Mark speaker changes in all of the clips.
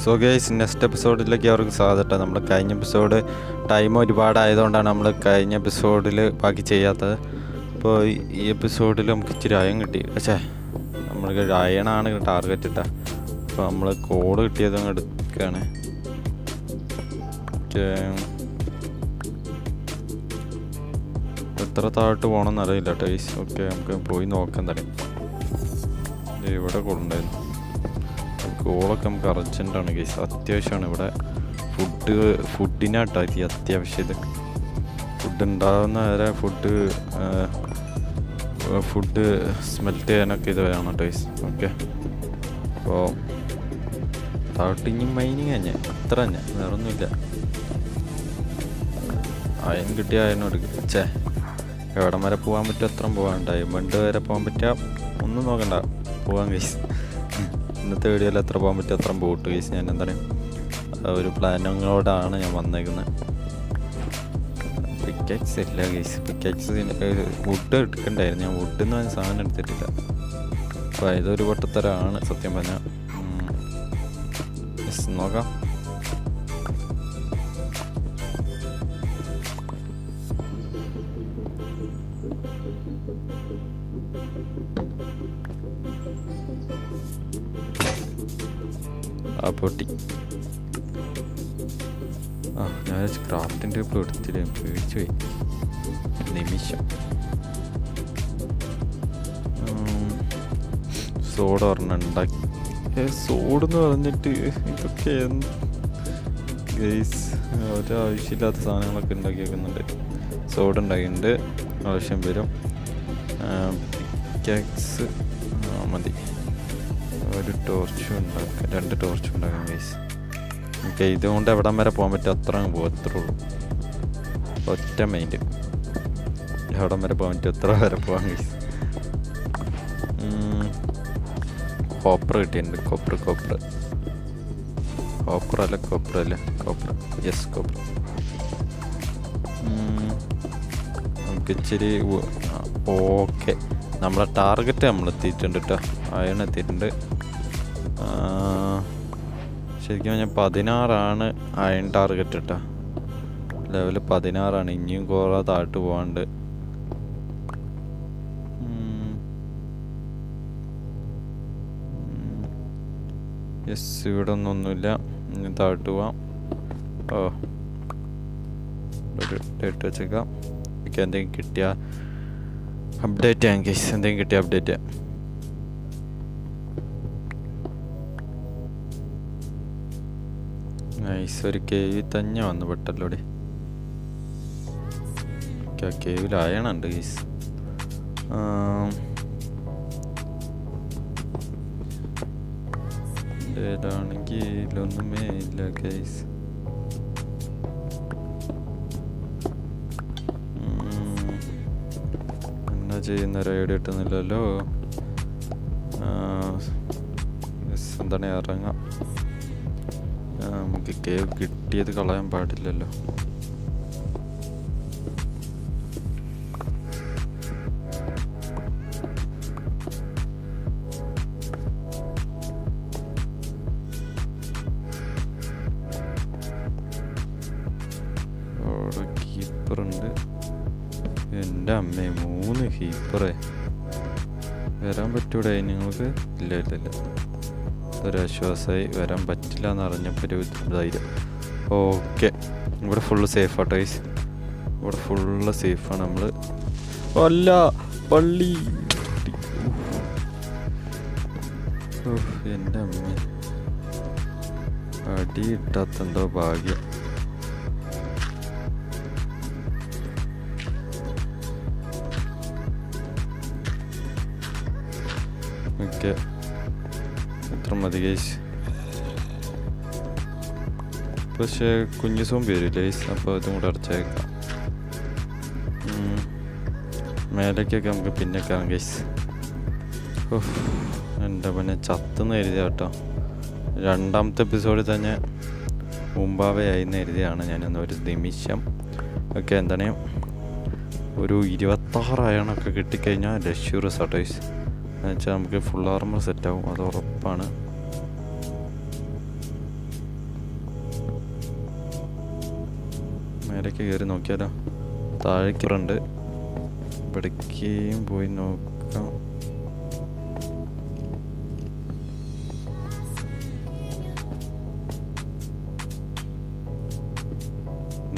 Speaker 1: So guys next എപ്പിസോഡിലേക്ക് അവർക്ക് സാധിട്ടെ. നമ്മൾ കഴിഞ്ഞ എപ്പിസോഡ് ടൈം ഒരുപാടായതുകൊണ്ടാണ് നമ്മൾ കഴിഞ്ഞ എപ്പിസോഡിൽ ബാക്കി ചെയ്യാത്തത്. അപ്പോൾ ഈ എപ്പിസോഡിൽ നമുക്ക് ഇച്ചിരി അയൺ കിട്ടി. പക്ഷേ നമ്മൾക്ക് അയണാണ് ടാർഗറ്റ് ഇട്ട. അപ്പോൾ നമ്മൾ കോഡ് കിട്ടിയതങ്ങ് എടുക്കുകയാണ്. എത്ര താഴോട്ട് പോകണമെന്ന് അറിയില്ല ടൈസ്. ഓക്കെ, നമുക്ക് പോയി നോക്കാൻ തന്നെ. ഇവിടെ കൊണ്ടുണ്ടായിരുന്നു കോളൊക്കെ നമുക്ക് അർജൻറ്റാണ് കേസ്, അത്യാവശ്യമാണ്. ഇവിടെ ഫുഡിനാട്ടോ ഇത് അത്യാവശ്യം. ഇത് ഫുഡ് ഉണ്ടാകുന്ന വരെ ഫുഡ് സ്മെൽറ്റ് ചെയ്യാനൊക്കെ ഇത് വേണം ടൈസ്. ഓക്കെ, അപ്പോൾ താട്ടിങ് മൈനിങ് തന്നെ, അത്ര തന്നെ, വേറൊന്നുമില്ല. അയൻ കിട്ടിയ അയനും എടുക്കും. ചേ, എവിടം വരെ പോകാൻ പറ്റും അത്രയും പോകാൻ. ഡയമണ്ട് വരെ പോകാൻ പറ്റുക ഒന്നും നോക്കണ്ട, പോകാൻ കേസ്. ഇന്നത്തെ വീഡിയോയിൽ എത്ര പോകാൻ പറ്റും അത്രയും പോട്ട് കേസ്. ഞാൻ എന്താണ് ഒരു പ്ലാനിങ്ങോടാണ് ഞാൻ വന്നേക്കുന്നത്. പിക്കാക്സ് ഇല്ല കേസ്, പിക്കാക്സിന് വുഡ് എടുക്കണ്ടായിരുന്നു. ഞാൻ വുഡിൽ നിന്ന് ഞാൻ സാധനം എടുത്തിട്ടില്ല. അപ്പോൾ ഇതൊരു പൊട്ടത്തരമാണ് സത്യം പറഞ്ഞാൽ. നോക്കാം. ആ പൊട്ടി. ഞാൻ ക്രാഫ്റ്റിൻ്റെ ടേബിൾ എടുത്തില്ല, പേടിച്ചു പോയി നിമിഷം. സോഡ് ഒരെണ്ണം ഉണ്ടാക്കി. സോഡ് എന്ന് പറഞ്ഞിട്ട് ഇതൊക്കെ ഗൈസ് ഒരാവശ്യമില്ലാത്ത സാധനങ്ങളൊക്കെ ഉണ്ടാക്കി വെക്കുന്നുണ്ട്. സോഡ് ഉണ്ടാക്കിയിട്ടുണ്ട്, ആവശ്യം വരും. പിക്കാക്സ് മതി. ഒരു ടോർച്ചും ഉണ്ടാക്കാം, 2 ടോർച്ചും ഉണ്ടാക്കാം ഗൈസ്. ഓക്കെ, ഇതുകൊണ്ട് എവിടം വരെ പോകാൻ പറ്റും അത്ര പോകും, അത്രേ ഉള്ളൂ. ഒറ്റ മൈൻഡ്, എവിടം വരെ പോകാൻ പറ്റും എത്ര വരെ പോകാം ഗൈസ്. കോപ്പർ കിട്ടിയിട്ടുണ്ട്. കോപ്പർ അല്ല യെസ് കോപ്പർ. നമുക്ക് ഇച്ചിരി ഓക്കെ, നമ്മളെ ടാർഗറ്റ് നമ്മൾ എത്തിയിട്ടുണ്ട് കേട്ടോ. അയൺ എത്തിയിട്ടുണ്ട്. ശരിക്കും പറഞ്ഞാൽ 16 അയൺ ടാർഗറ്റ് കേട്ടോ. ലെവല് 16. ഇനിയും കുറേ താഴ്ത്ത് പോകാണ്ട്. യെസ്, ഇവിടെ ഒന്നുമില്ല. ഇനി താഴ്ത്ത് പോവാം. ഒരു ഡേറ്റ് വെച്ചേക്കാം. എനിക്ക് എന്തെങ്കിലും കിട്ടിയ അപ്ഡേറ്റ് ചെയ്യാം കേസ്. എന്തെങ്കിലും കിട്ടിയ അപ്ഡേറ്റ് ചെയ്യാം. നൈസ്, ഒരു കേവിൽ തന്നെ വന്നു പെട്ടല്ലോടെ. കേവിൽ അയണുണ്ട് കേസ്. ഏതാണെങ്കിൽ ഒന്നുമേ ഇല്ല കേസ്. എന്നാ ചെയ്യുന്ന ഒരു ഐഡിയ കിട്ടുന്നില്ലല്ലോ. എന്താണ് ഇറങ്ങാം. നമുക്ക് കേവ് കിട്ടിയത് കളയാൻ പാടില്ലല്ലോ. അവിടെ കീപ്പറുണ്ട്. എൻ്റെ അമ്മേ, 3 കീപ്പറേ. വരാൻ പറ്റൂടെ നിങ്ങൾക്ക്? ഇല്ല, ഒരാശ്വാസമായി. വരാൻ പറ്റില്ല എന്ന് അറിഞ്ഞപ്പോൾ ഒരു ധൈര്യം. ഓക്കെ, ഇവിടെ ഫുള്ള് സേഫാട്ടോ ഗൈസ്. ഇവിടെ ഫുള്ള് സേഫാണ്. നമ്മൾ അല്ല പള്ളി. എൻ്റെ അമ്മ, അടി ഇട്ടാത്തെന്തോ ഭാഗ്യം. ഓക്കെ, എത്ര മതി ഗൈസ്. പക്ഷേ കുഞ്ഞു സോമ്പി വരും ഗൈസ്. അപ്പോൾ ഇതും കൂടെ അടച്ചേക്കാം. മേലേക്കൊക്കെ നമുക്ക് പിന്നെ കാണാം ഗൈസ്. എൻ്റെ പിന്നെ ചത്തെന്ന് എഴുതിയ കേട്ടോ. 2ാമത്തെ എപ്പിസോഡിൽ തന്നെ മുമ്പാവെയായിന്ന് എഴുതിയാണ് ഞാനെന്ന് ഒരു നിമിഷം. ഓക്കെ, എന്താണ് ഒരു 26 അയണൊക്കെ കിട്ടിക്കഴിഞ്ഞാൽ ലഷ്യൂറസ് ആട്ടോ ഗൈസ്. എന്നുവെച്ചാൽ നമുക്ക് ഫുൾ ആർമർ സെറ്റാവും, അത് ഉറപ്പാണ്. നേരേക്ക് കയറി നോക്കിയാലോ. താഴേക്കുണ്ട്, ഇവിടേക്കും പോയി നോക്കാം.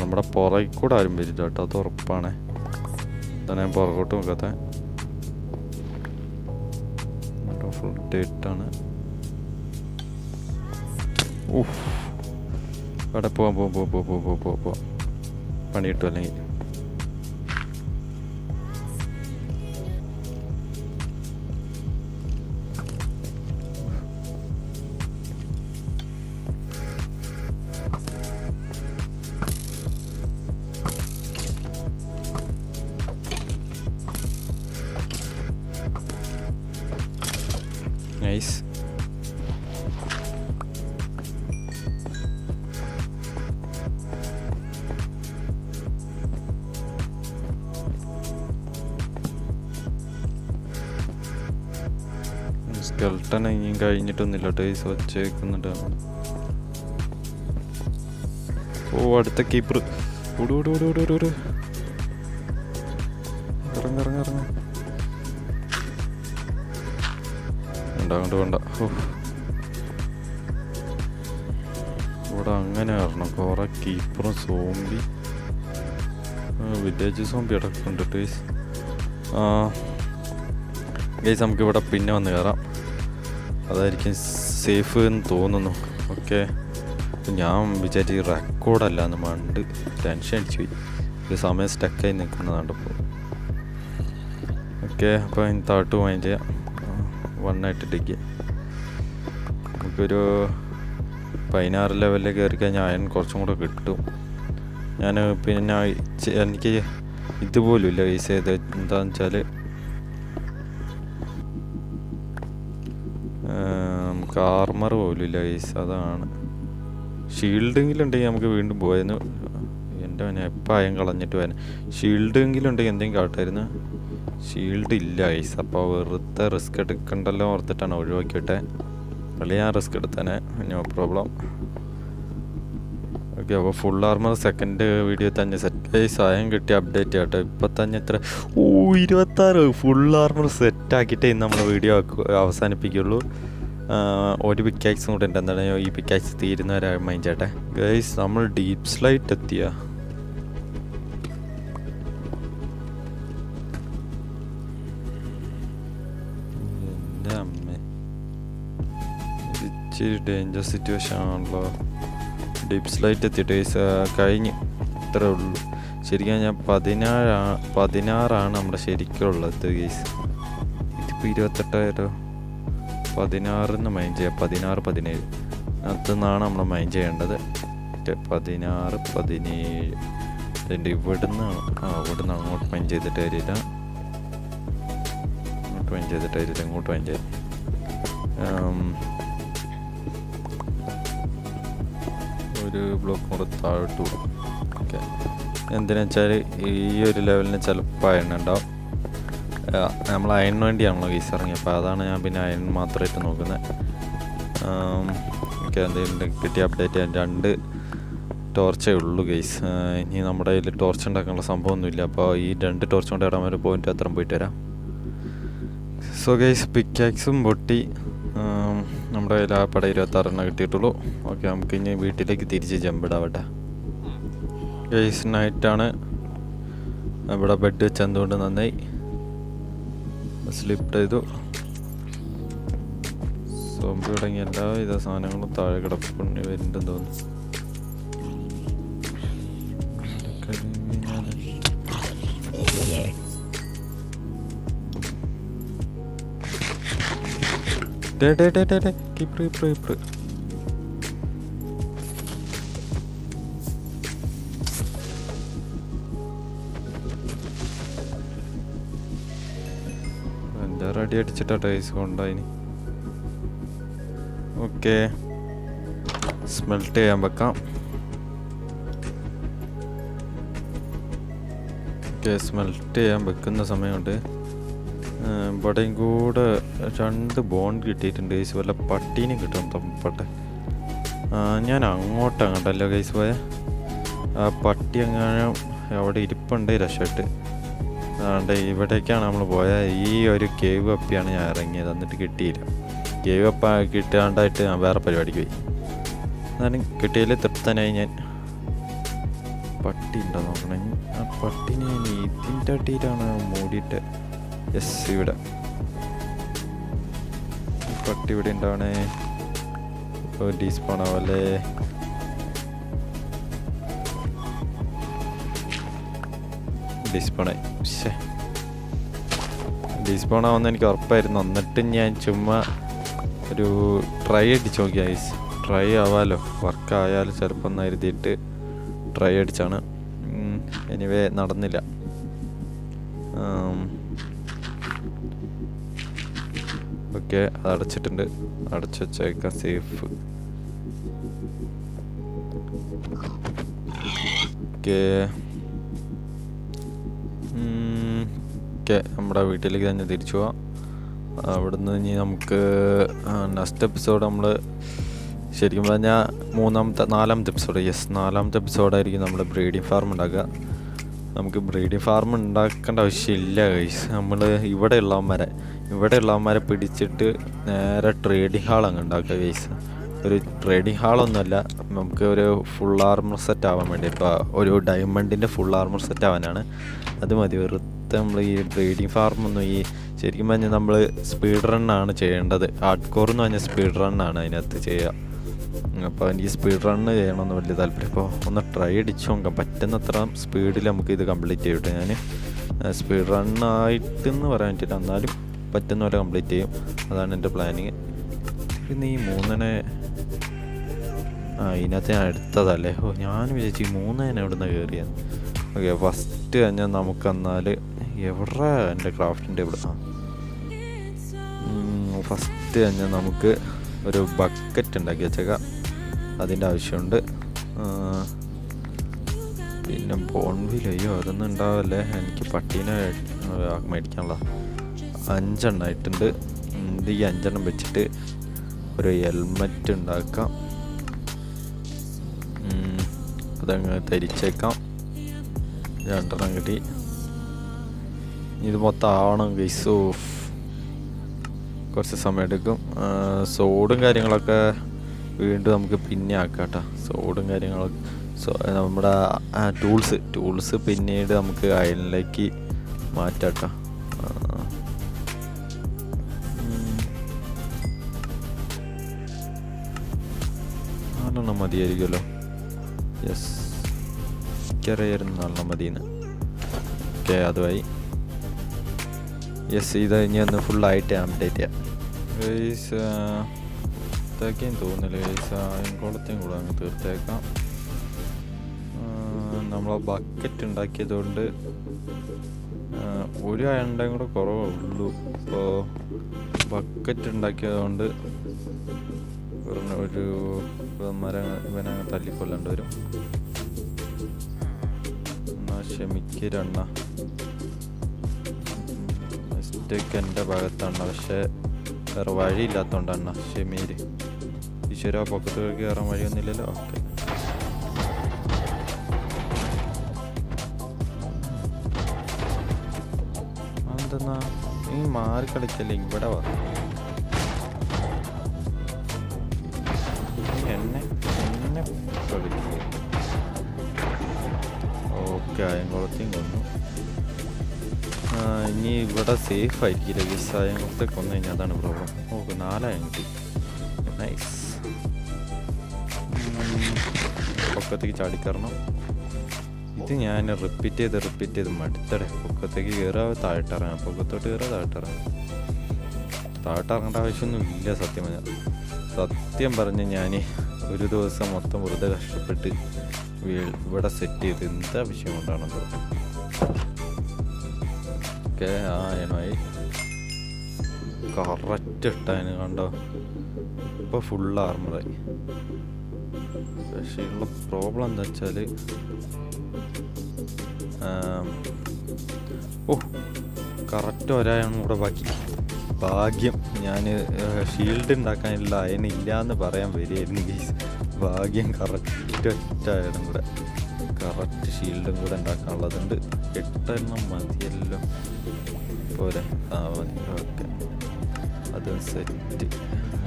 Speaker 1: നമ്മുടെ പുറകിൽ കൂടെ ആരും വരില്ല കേട്ടോ, അത് ഉറപ്പാണ്. അതാണ് ഞാൻ പുറകോട്ട് നോക്കാത്ത. ഫുൾ ഡേറ്റാണ്. അവിടെ പോവാം. പണി കിട്ടും അല്ലെങ്കിൽ. നൈസ്. സ്കെൽട്ടൺ ഇനിയും കഴിഞ്ഞിട്ടൊന്നുമില്ല ടൈസ് വച്ച് വെക്കുന്നുണ്ട്. ഓ അടുത്ത കീപ്പർ. ഇറങ്ങ അങ്ങോട്ട് വേണ്ട. ഇവിടെ അങ്ങനെ വരണം. കുറെ കീപ്പറും സോംബി, വില്ലേജ് സോംബി അടക്കുന്നുണ്ട് ടൈസ്. ഗൈസ് നമുക്കിവിടെ പിന്നെ വന്ന് കയറാം, അതായിരിക്കും സേഫ് എന്ന് തോന്നുന്നു. ഓക്കെ, ഞാൻ വിചാരിച്ച് റെക്കോർഡല്ല എന്ന് മണ്ട് ടെൻഷൻ അടിച്ചു പോയി. ഒരു സമയം സ്റ്റക്കായി നിൽക്കുന്നതാണ് ഇപ്പോൾ. ഓക്കെ, അപ്പോൾ ഇനി താട്ട് മൈൻഡ് ചെയ്യാം. 1 ആയിട്ട് ഡിഗ് നമുക്കൊരു 16 ലെവലിലേക്ക് കയറി കഴിഞ്ഞാൽ അയൺ കുറച്ചും കൂടെ കിട്ടും. ഞാൻ പിന്നെ എനിക്ക് ഇതുപോലും ഇല്ല ഗൈസ്. ഇത് എന്താണെന്ന് വെച്ചാൽ നമുക്ക് ആർമർ പോലും ഇല്ല ഗൈസ്, അതാണ്. ഷീൽഡെങ്കിലും ഉണ്ടെങ്കിൽ നമുക്ക് വീണ്ടും പോയിരുന്നു. എൻ്റെ മോനെ എപ്പോൾ അയൺ കളഞ്ഞിട്ട് പോയാൽ. ഷീൽഡെങ്കിലും ഉണ്ടെങ്കിൽ എന്തെങ്കിലും കാട്ടായിരുന്നു. ഷീൽഡ് ഇല്ല ഗൈസ്. അപ്പോൾ വെറുതെ റിസ്ക് എടുക്കണ്ടല്ലോ ഓർത്തിട്ടാണ് ഒഴിവാക്കിയിട്ടെ. അല്ലെങ്കിൽ ഞാൻ റിസ്ക് എടുത്തേനെ, നോ പ്രോബ്ലം. ഓക്കെ, അപ്പോൾ ഫുൾ ആർമർ സെക്കൻഡ് വീഡിയോ തന്നെ സെറ്റ് ഗൈസ്. അയൺ കിട്ടി അപ്ഡേറ്റ് ചെയ്യട്ടെ. ഇപ്പം തന്നെ എത്ര 26 ഫുൾ ആർമർ സെറ്റാക്കിയിട്ടേ ഇന്ന് നമ്മൾ വീഡിയോ അവസാനിപ്പിക്കുള്ളൂ. ഒരു പിക്കാക്സും കൂടെ ഉണ്ട്. എന്താണ് ഈ പിക്കാക്സ് തീരുന്നവരെ മൈൻഡ് ചെയ്യട്ടെ ഗൈസ്. നമ്മൾ ഡീപ്പ് സ്ലൈറ്റ് എത്തിയ എൻ്റെ അമ്മ, ഇത് ഇച്ചിരി ഡേഞ്ചർ സിറ്റുവേഷൻ ആണല്ലോ. ഡീപ്പ് സ്ലൈറ്റ് എത്തിയിട്ട് ഗൈസ് കഴിഞ്ഞ് ഇത്രേ ഉള്ളൂ. ശരിക്കും ഞാൻ 16 നമ്മുടെ ശരിക്കുള്ളത് ഗൈസ്. ഇതിപ്പോൾ 28 16 മൈൻഡ് ചെയ്യാം. 16 17 അതിന്നാണ് നമ്മൾ മൈൻഡ് ചെയ്യേണ്ടത്. 16 17 അതിൻ്റെ ഇവിടുന്നാണ്. ഇവിടുന്ന് അങ്ങോട്ട് മൈൻഡ് ചെയ്തിട്ട് കാര്യമില്ല, അങ്ങോട്ട് മൈൻഡ് ചെയ്തിട്ട് കാര്യമില്ല, ഇങ്ങോട്ട് മൈൻഡ് ചെയ്യാം. ഒരു ബ്ലോക്ക് കൂടെ താഴോട്ട് പോകും. ഓക്കെ, എന്തിനാ വെച്ചാൽ ഈ ഒരു ലെവലിന് ചിലപ്പോൾ അയൺ ഉണ്ടാവും. നമ്മൾ അയണിന് വേണ്ടിയാണല്ലോ ഗൈസ് ഇറങ്ങി. അപ്പോൾ അതാണ് ഞാൻ പിന്നെ അയൺ മാത്രമായിട്ട് നോക്കുന്നത്. ഓക്കെ, എന്തെങ്കിലും കിട്ടിയ അപ്ഡേറ്റ് ചെയ്യാൻ 2 ടോർച്ചേ ഉള്ളൂ ഗൈസ്. ഇനി നമ്മുടെ കയ്യിൽ ടോർച്ച് ഉണ്ടാക്കാനുള്ള സംഭവമൊന്നുമില്ല. അപ്പോൾ ഈ 2 ടോർച്ച് കൊണ്ട് ഇടാൻ ഒരു പോയിന്റ് അത്ര പോയിട്ട് വരാം. സോ ഗൈസ്, പിക്കാക്സും പൊട്ടി. നമ്മുടെ കയ്യിൽ ആ പട 26 കിട്ടിയിട്ടുള്ളൂ. ഓക്കെ, നമുക്ക് ഇനി വീട്ടിലേക്ക് തിരിച്ച് ജമ്പിടാവട്ടെ ഗൈസ്. നൈറ്റാണ്. ഇവിടെ ബെഡ് വെച്ച് എന്തുകൊണ്ട് നന്നായി. സ്ലിപ്പ് ചെയ്തു. സോംബി തുടങ്ങിയ എല്ലാവിധ സാധനങ്ങളും താഴെ കിടപ്പുണ്ട് വരുന്നുണ്ടെന്ന് തോന്നുന്നു. റെഡി അടിച്ചിട്ടാ ടൈസ് കൊണ്ടായിന്. ഓക്കെ, സ്മെൽറ്റ് ചെയ്യാൻ വെക്കാം. ഓക്കെ, സ്മെൽറ്റ് ചെയ്യാൻ വെക്കുന്ന സമയമുണ്ട്. ഇവിടെയും കൂടെ 2 ബോണ്ട് കിട്ടിയിട്ടുണ്ട് ഗൈസ്. വല്ല പട്ടീനും കിട്ടും തപ്പട്ടെ. ഞാൻ അങ്ങോട്ടല്ലോ ഗൈസ് പോയ. ആ പട്ടി അങ്ങനെ അവിടെ ഇരിപ്പുണ്ട് രക്ഷപ്പെട്ട്. അതുകൊണ്ട് ഇവിടേക്കാണ് നമ്മൾ പോയത്. ഈ ഒരു കേവ് അപ്പിയാണ് ഞാൻ ഇറങ്ങിയത്, എന്നിട്ട് കിട്ടിയില്ല. കേവ് അപ്പ കിട്ടാണ്ടായിട്ട് ഞാൻ വേറെ പരിപാടിക്ക് പോയി. എന്നാലും കിട്ടിയതിൽ തൃപ്തനായി ഞാൻ. പട്ടി ഉണ്ടോ നോക്കണേ. ആ പട്ടിനെ ഞാൻ ഇതിൻ്റെ അടിയിലാണ് മൂടിയിട്ട്. യെസ്, ഇവിടെ പട്ടി ഇവിടെ ഉണ്ടാവണേ. ഡീസ്പോണാവല്ലേ. ഡിസ്പോണായി. പക്ഷേ ഡിസ്പോണാവുമെന്ന് എനിക്ക് ഉറപ്പായിരുന്നു. എന്നിട്ട് ഞാൻ ചുമ്മാ ഒരു ട്രൈ അടിച്ച് നോക്കിയ ഐസ്. ട്രൈ ആവാലോ, വർക്കായാലും ചിലപ്പോൾ എന്ന് കരുതിയിട്ട് ട്രൈ അടിച്ചാണ്. എനിവേ നടന്നില്ല. ഓക്കെ, അത് അടച്ചിട്ടുണ്ട്. അടച്ചു വെച്ചേക്കാം, സേഫ്. ഓക്കെ ഓക്കെ, നമ്മുടെ വീട്ടിലേക്ക് തന്നെ തിരിച്ചു പോവാം. അവിടുന്ന് ഇനി നമുക്ക് നെക്സ്റ്റ് എപ്പിസോഡ് നമ്മൾ ശരിക്കും പറഞ്ഞാൽ നാലാമത്തെ എപ്പിസോഡായിരിക്കും നമ്മൾ ബ്രീഡിങ് ഫാർം ഉണ്ടാക്കുക. നമുക്ക് ബ്രീഡിങ് ഫാർം ഉണ്ടാക്കേണ്ട ആവശ്യമില്ല ഗൈസ്. നമ്മൾ ഇവിടെയുള്ളവന്മാരെ പിടിച്ചിട്ട് നേരെ ട്രേഡിങ് ഹാൾ അങ്ങ് ഉണ്ടാക്കുക ഗൈസ്. ഒരു ട്രേഡിങ് ഹാളൊന്നുമല്ല, നമുക്ക് ഒരു ഫുൾ ആർമർ സെറ്റ് ആവാൻ വേണ്ടി. ഇപ്പോൾ ഒരു ഡയമണ്ടിൻ്റെ ഫുൾ ആർമർ സെറ്റ് ആവാനാണ്. അത് മതി. വെറുതെ നമ്മൾ ഈ ബ്രീഡിങ് ഫാർമൊന്നും ശരിക്കും പറഞ്ഞാൽ നമ്മൾ സ്പീഡ് റണ്ണാണ് ചെയ്യേണ്ടത്. ഹാർഡ് കോർ എന്ന് പറഞ്ഞാൽ സ്പീഡ് റണ്ണാണ് അതിനകത്ത് ചെയ്യുക. അപ്പോൾ എനിക്ക് സ്പീഡ് റണ്ണ് ചെയ്യണമെന്ന് വലിയ താല്പര്യം. അപ്പോൾ ഒന്ന് ട്രൈ അടിച്ചു നോക്കാം, പറ്റുന്നത്ര സ്പീഡിൽ നമുക്ക് ഇത് കംപ്ലീറ്റ് ചെയ്യട്ടെ. ഞാൻ സ്പീഡ് റണ്ണായിട്ടെന്ന് പറയാൻ പറ്റില്ല, എന്നാലും പറ്റുന്ന പോലെ കംപ്ലീറ്റ് ചെയ്യും. അതാണ് എൻ്റെ പ്ലാനിങ്. പിന്നെ ഈ 3 ഇതിനകത്ത് ഞാൻ എടുത്തതല്ലേ. ഞാൻ വിചാരിച്ചു ഈ 3 എവിടെ നിന്ന് കയറിയത്. ഓക്കെ, ഫസ്റ്റ് തന്നെ നമുക്ക് എന്നാൽ എവിടെ എൻ്റെ ക്രാഫ്റ്റിംഗ് ടേബിൾ. ഫസ്റ്റ് തന്നെ നമുക്ക് ഒരു ബക്കറ്റ് ഉണ്ടാക്കി വെച്ചേക്കാം, അതിൻ്റെ ആവശ്യമുണ്ട്. പിന്നെ ബോൺവിലയോ അതൊന്നും ഉണ്ടാവല്ലേ. എനിക്ക് പട്ടീനെ മേടിക്കാനുള്ള 5 എണ്ണം ആയിട്ടുണ്ട്. ഈ 5 എണ്ണം വെച്ചിട്ട് ഒരു ഹെൽമെറ്റ് ഉണ്ടാക്കാം. അതങ്ങ് ധരിച്ചേക്കാം. 2 എണ്ണം കിട്ടി. ഇത് മൊത്തം ആവണം ഗൈസ്. കുറച്ച് സമയം എടുക്കും. സോഡും കാര്യങ്ങളൊക്കെ വീണ്ടും നമുക്ക് പിന്നെ ആക്കാം കേട്ടോ. സോഡും കാര്യങ്ങളൊക്കെ നമ്മുടെ ടൂൾസ് പിന്നീട് നമുക്ക് അയലിലേക്ക് മാറ്റാം കേട്ടോ. നാലെണ്ണം മതിയായിരിക്കുമല്ലോ. യെസ്, എനിക്കറിയായിരുന്നു 4 മതിയെന്ന്. ഓക്കെ, അതുമായി. യെസ്, ഇത് ഇനി ഒന്ന് ഫുള്ളായിട്ട് അപ്ഡേറ്റ് ചെയ്യാം ഗൈസ്. ഇതൊക്കെയും തോന്നില്ല ഗൈസ്. അയൻകുളത്തെയും കൂടെ അങ്ങ് തീർത്തേക്കാം. നമ്മൾ ബക്കറ്റ് ഉണ്ടാക്കിയതുകൊണ്ട് ഒരു അയണ്ടയും കൂടെ കുറവുള്ളൂ. ഇപ്പോൾ ബക്കറ്റ് ഉണ്ടാക്കിയതുകൊണ്ട് ഒരു ഇവനെ തല്ലിക്കൊല്ലാണ്ട് വരും. എന്നാൽ ക്ഷമിക്കരണ്ണ, മിസ്റ്റേക്ക് എൻ്റെ ഭാഗത്താണ്. പക്ഷേ വേറെ വഴിയില്ലാത്തതുകൊണ്ടാണ്. ക്ഷമീര് ഈശ്വര, പൊക്കത്ത് കയറാൻ വഴിയൊന്നുമില്ലല്ലോ. ഓക്കെ, അതെന്തെന്നാ നീ മാറി കളിക്കല്ലേ, ഇവിടെ വാ. എന്നെ കളിക്കുക. ഓക്കെ, അയൻകുളത്തെയും കൊന്നു. ഇനി ഇവിടെ സേഫ് ആയിരിക്കില്ല ഗൈസ്. അയൻകുളത്തെ കൊന്നു കഴിഞ്ഞാൽ അതാണ് പ്രോബ്ലം. ഓക്കെ, 4 കിട്ടി. നൈസ്. പൊക്കത്തേക്ക് ചാടിക്കറണം. ഇത് ഞാൻ റിപ്പീറ്റ് ചെയ്ത് മടുത്തടെ. പൊക്കത്തേക്ക് കയറാതെ താഴ്ത്തിറങ്ങാം, പൊക്കത്തോട്ട് കയറാതെ താഴ്ത്തിറങ്ങേണ്ട ആവശ്യമൊന്നും ഇല്ല. സത്യം പറഞ്ഞ് ഞാൻ ഒരു ദിവസം മൊത്തം വെറുതെ കഷ്ടപ്പെട്ട് ഇവിടെ സെറ്റ് ചെയ്ത് എന്താ വിഷയം കൊണ്ടാണല്ലോ. ഓക്കെ, ആയി കറക്റ്റ് ഇട്ടതിന് കണ്ടോ. ഇപ്പോൾ ഫുൾ ആർമറായി. പക്ഷേ ഉള്ള പ്രോബ്ലം എന്താ വെച്ചാൽ കറക്റ്റ് ഒരാളാണ് ഇവിടെ ബാക്കി. ഭാഗ്യം, ഞാൻ ഷീൽഡ് ഉണ്ടാക്കാനില്ല, അതിനില്ല എന്ന് പറയാൻ വരികയായിരുന്നു ഗൈസ്. ഭാഗ്യം, കറക്റ്റ് ഒറ്റ ആയാലും കൂടെ കറക്റ്റ് ഷീൽഡും കൂടെ ഉണ്ടാക്കാനുള്ളതുണ്ട്. 8 എണ്ണം മതിയല്ലോ, പോരെ? ആ മതി, ഓക്കെ. അത് സെറ്റ്.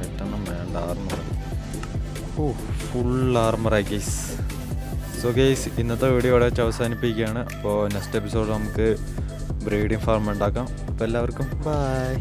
Speaker 1: 8 എണ്ണം വേണ്ട, 6 മതി. ഓ, ഫുൾ ആർമറായി ഗൈസ്. സോ ഗൈസ്, ഇന്നത്തെ വീഡിയോ ഇവിടെ വെച്ച് അവസാനിപ്പിക്കുകയാണ്. അപ്പോൾ നെക്സ്റ്റ് എപ്പിസോഡ് നമുക്ക് ബ്രീഡിംഗ് ഫാർം ഉണ്ടാക്കാം. അപ്പോൾ എല്ലാവർക്കും ബൈ.